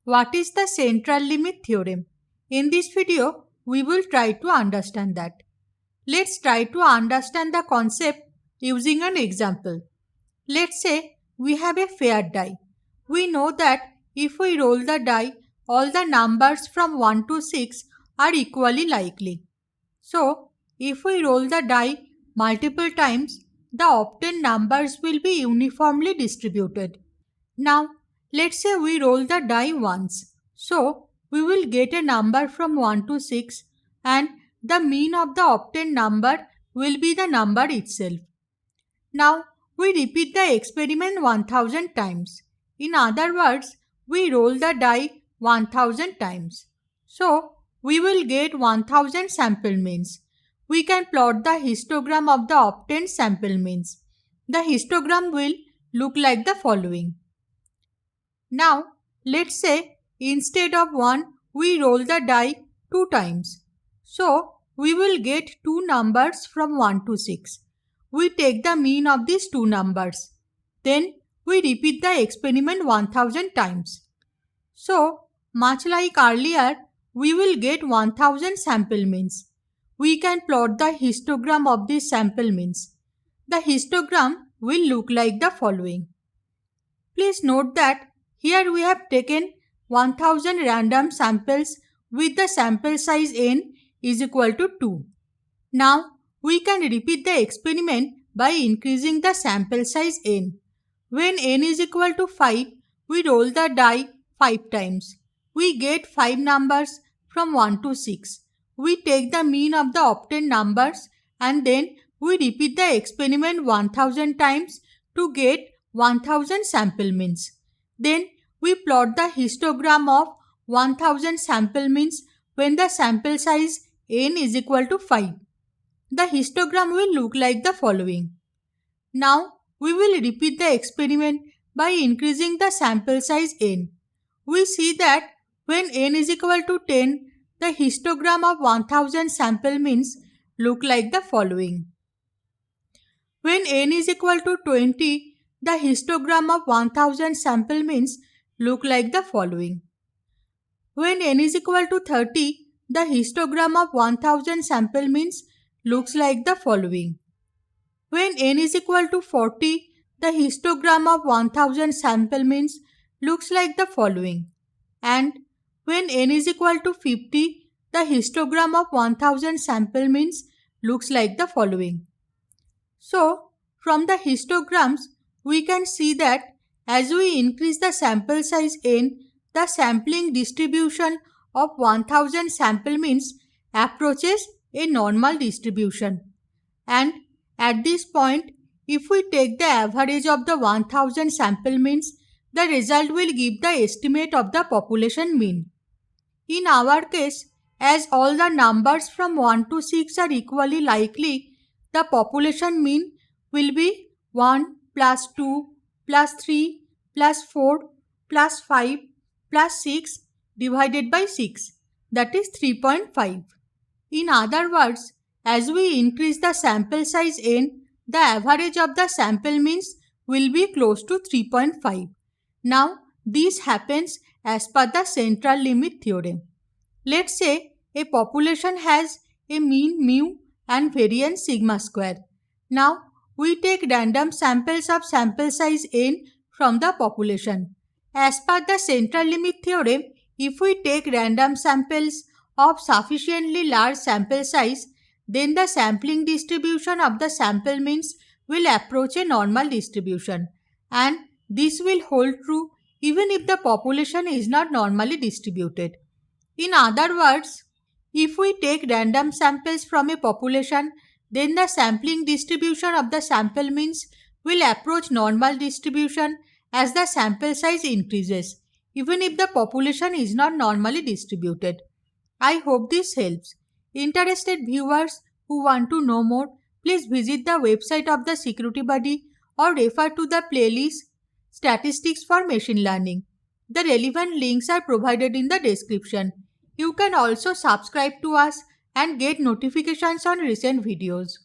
What is the central limit theorem? In this video, we will try to understand that. Let's try to understand the concept using an example. Let's say we have a fair die. We know that if we roll the die, all the numbers from 1 to 6 are equally likely. So, if we roll the die multiple times, the obtained numbers will be uniformly distributed. Now, let's say we roll the die once. So, we will get a number from 1 to 6 and the mean of the obtained number will be the number itself. Now, we repeat the experiment 1000 times. In other words, we roll the die 1000 times. So, we will get 1000 sample means. We can plot the histogram of the obtained sample means. The histogram will look like the following. Now, let's say instead of 1, we roll the die 2 times. So, we will get 2 numbers from 1 to 6. We take the mean of these 2 numbers. Then, we repeat the experiment 1000 times. So, much like earlier, we will get 1000 sample means. We can plot the histogram of these sample means. The histogram will look like the following. Please note that here we have taken 1000 random samples with the sample size n is equal to 2. Now, we can repeat the experiment by increasing the sample size n. When n is equal to 5, we roll the die 5 times. We get 5 numbers from 1 to 6. We take the mean of the obtained numbers and then we repeat the experiment 1000 times to get 1000 sample means. Then we plot the histogram of 1000 sample means when the sample size n is equal to 5. The histogram will look like the following. Now we will repeat the experiment by increasing the sample size n. We see that when n is equal to 10, the histogram of 1000 sample means look like the following. When n is equal to 20, the histogram of 1000 sample means look like the following. When n is equal to 30, the histogram of 1000 sample means looks like the following. When n is equal to 40, the histogram of 1000 sample means looks like the following. And when n is equal to 50, the histogram of 1000 sample means looks like the following. So, from the histograms, we can see that as we increase the sample size n, the sampling distribution of 1000 sample means approaches a normal distribution. And at this point, if we take the average of the 1000 sample means, the result will give the estimate of the population mean. In our case, as all the numbers from 1 to 6 are equally likely, the population mean will be 1 plus 2 plus 3 plus 4 plus 5 plus 6 divided by 6, that is 3.5. In other words, as we increase the sample size n, the average of the sample means will be close to 3.5. Now, this happens as per the central limit theorem. Let's say a population has a mean mu and variance sigma square. Now, we take random samples of sample size n from the population. As per the central limit theorem, if we take random samples of sufficiently large sample size, then the sampling distribution of the sample means will approach a normal distribution, and this will hold true even if the population is not normally distributed. In other words, if we take random samples from a population, then the sampling distribution of the sample means will approach normal distribution as the sample size increases, even if the population is not normally distributed. I hope this helps. Interested viewers who want to know more, please visit the website of the Security Buddy or refer to the playlist Statistics for Machine Learning. The relevant links are provided in the description. You can also subscribe to us and get notifications on recent videos.